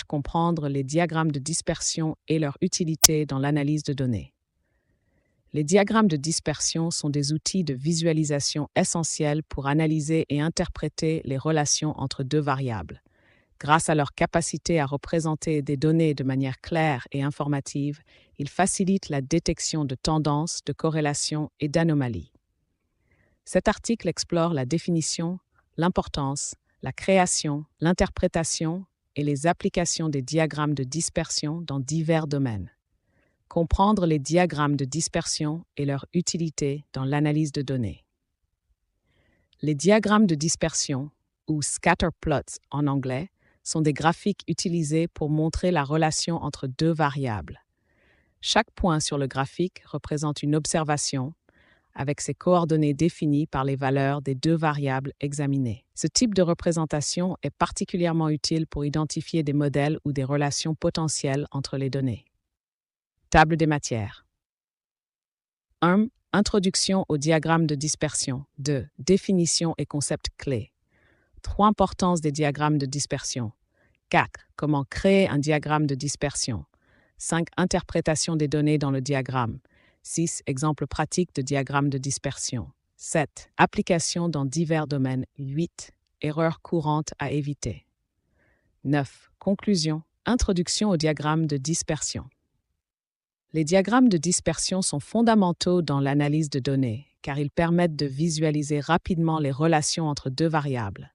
Comprendre les diagrammes de dispersion et leur utilité dans l'analyse de données. Les diagrammes de dispersion sont des outils de visualisation essentiels pour analyser et interpréter les relations entre deux variables. Grâce à leur capacité à représenter des données de manière claire et informative, ils facilitent la détection de tendances, de corrélations et d'anomalies. Cet article explore la définition, l'importance, la création, l'interprétation et les applications des diagrammes de dispersion dans divers domaines. Comprendre les diagrammes de dispersion et leur utilité dans l'analyse de données. Les diagrammes de dispersion, ou scatter plots en anglais, sont des graphiques utilisés pour montrer la relation entre deux variables. Chaque point sur le graphique représente une observation, avec ses coordonnées définies par les valeurs des deux variables examinées. Ce type de représentation est particulièrement utile pour identifier des modèles ou des relations potentielles entre les données. Table des matières. 1. Introduction au diagramme de dispersion. 2. Définition et concepts clés. 3. Importance des diagrammes de dispersion. 4. Comment créer un diagramme de dispersion. 5. Interprétation des données dans le diagramme. 6. Exemples pratiques de diagrammes de dispersion. 7. Application dans divers domaines. 8. Erreurs courantes à éviter. 9. Conclusion. Introduction au diagramme de dispersion. Les diagrammes de dispersion sont fondamentaux dans l'analyse de données, car ils permettent de visualiser rapidement les relations entre deux variables.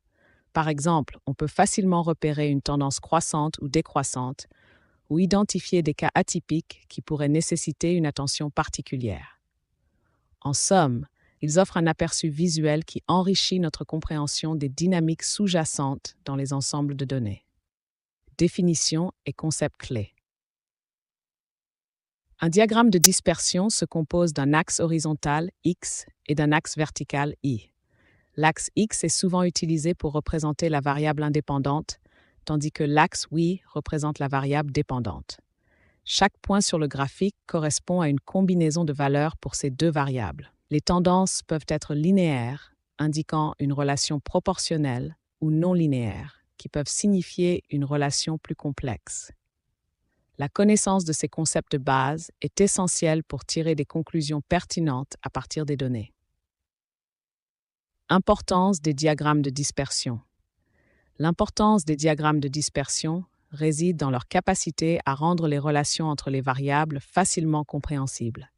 Par exemple, on peut facilement repérer une tendance croissante ou décroissante, ou identifier des cas atypiques qui pourraient nécessiter une attention particulière. En somme, ils offrent un aperçu visuel qui enrichit notre compréhension des dynamiques sous-jacentes dans les ensembles de données. Définition et concepts clés. Un diagramme de dispersion se compose d'un axe horizontal, X, et d'un axe vertical, Y. L'axe X est souvent utilisé pour représenter la variable indépendante, tandis que l'axe Y représente la variable dépendante. Chaque point sur le graphique correspond à une combinaison de valeurs pour ces deux variables. Les tendances peuvent être linéaires, indiquant une relation proportionnelle, ou non linéaires, qui peuvent signifier une relation plus complexe. La connaissance de ces concepts de base est essentielle pour tirer des conclusions pertinentes à partir des données. Importance des diagrammes de dispersion. L'importance des diagrammes de dispersion réside dans leur capacité à rendre les relations entre les variables facilement compréhensibles.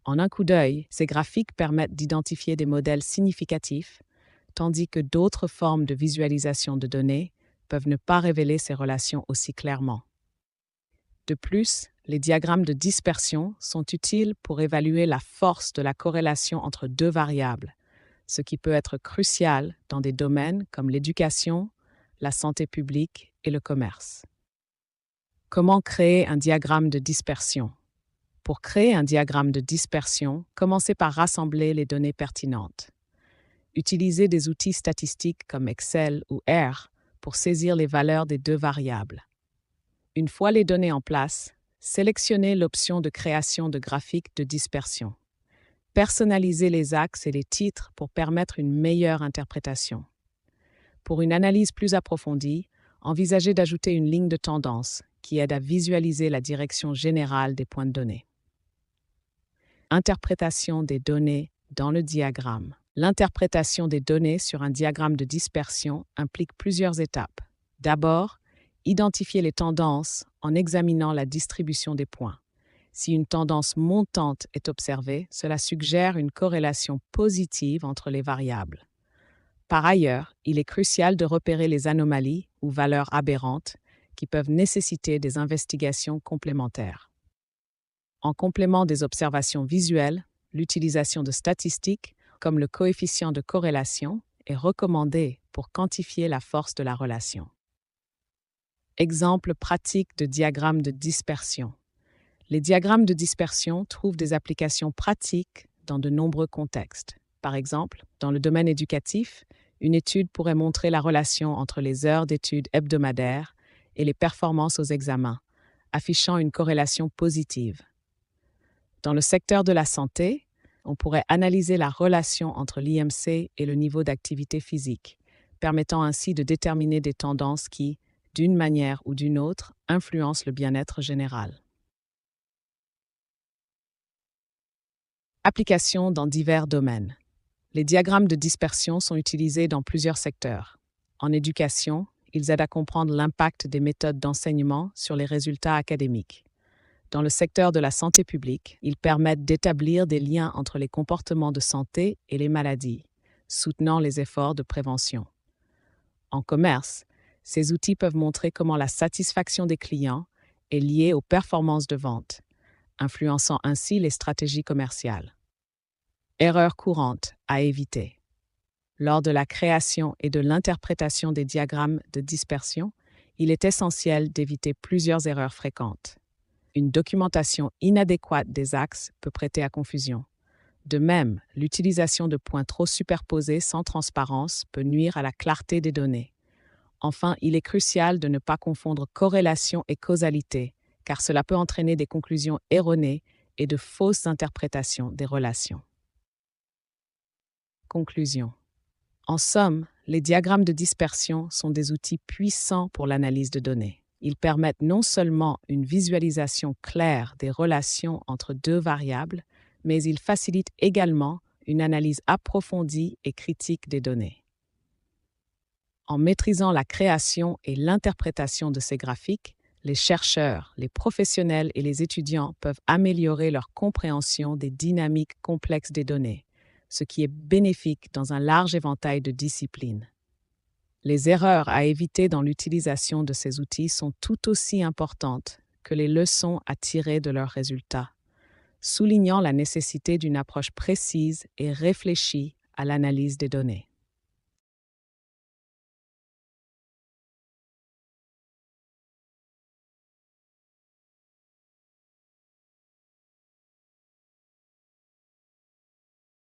En un coup d'œil, ces graphiques permettent d'identifier des modèles significatifs, tandis que d'autres formes de visualisation de données peuvent ne pas révéler ces relations aussi clairement. De plus, les diagrammes de dispersion sont utiles pour évaluer la force de la corrélation entre deux variables, ce qui peut être crucial dans des domaines comme l'éducation, la santé publique et le commerce. Comment créer un diagramme de dispersion? Pour créer un diagramme de dispersion, commencez par rassembler les données pertinentes. Utilisez des outils statistiques comme Excel ou R pour saisir les valeurs des deux variables. Une fois les données en place, sélectionnez l'option de création de graphiques de dispersion. Personnalisez les axes et les titres pour permettre une meilleure interprétation. Pour une analyse plus approfondie, envisagez d'ajouter une ligne de tendance qui aide à visualiser la direction générale des points de données. Interprétation des données dans le diagramme. L'interprétation des données sur un diagramme de dispersion implique plusieurs étapes. D'abord, identifier les tendances en examinant la distribution des points. Si une tendance montante est observée, cela suggère une corrélation positive entre les variables. Par ailleurs, il est crucial de repérer les anomalies ou valeurs aberrantes qui peuvent nécessiter des investigations complémentaires. En complément des observations visuelles, l'utilisation de statistiques, comme le coefficient de corrélation, est recommandée pour quantifier la force de la relation. Exemple pratique de diagramme de dispersion. Les diagrammes de dispersion trouvent des applications pratiques dans de nombreux contextes. Par exemple, dans le domaine éducatif, une étude pourrait montrer la relation entre les heures d'études hebdomadaires et les performances aux examens, affichant une corrélation positive. Dans le secteur de la santé, on pourrait analyser la relation entre l'IMC et le niveau d'activité physique, permettant ainsi de déterminer des tendances qui, d'une manière ou d'une autre, influencent le bien-être général. Application dans divers domaines. Les diagrammes de dispersion sont utilisés dans plusieurs secteurs. En éducation, ils aident à comprendre l'impact des méthodes d'enseignement sur les résultats académiques. Dans le secteur de la santé publique, ils permettent d'établir des liens entre les comportements de santé et les maladies, soutenant les efforts de prévention. En commerce, ces outils peuvent montrer comment la satisfaction des clients est liée aux performances de vente, influençant ainsi les stratégies commerciales. Erreurs courantes à éviter. Lors de la création et de l'interprétation des diagrammes de dispersion, il est essentiel d'éviter plusieurs erreurs fréquentes. Une documentation inadéquate des axes peut prêter à confusion. De même, l'utilisation de points trop superposés sans transparence peut nuire à la clarté des données. Enfin, il est crucial de ne pas confondre corrélation et causalité, car cela peut entraîner des conclusions erronées et de fausses interprétations des relations. Conclusion. En somme, les diagrammes de dispersion sont des outils puissants pour l'analyse de données. Ils permettent non seulement une visualisation claire des relations entre deux variables, mais ils facilitent également une analyse approfondie et critique des données. En maîtrisant la création et l'interprétation de ces graphiques, les chercheurs, les professionnels et les étudiants peuvent améliorer leur compréhension des dynamiques complexes des données, ce qui est bénéfique dans un large éventail de disciplines. Les erreurs à éviter dans l'utilisation de ces outils sont tout aussi importantes que les leçons à tirer de leurs résultats, soulignant la nécessité d'une approche précise et réfléchie à l'analyse des données.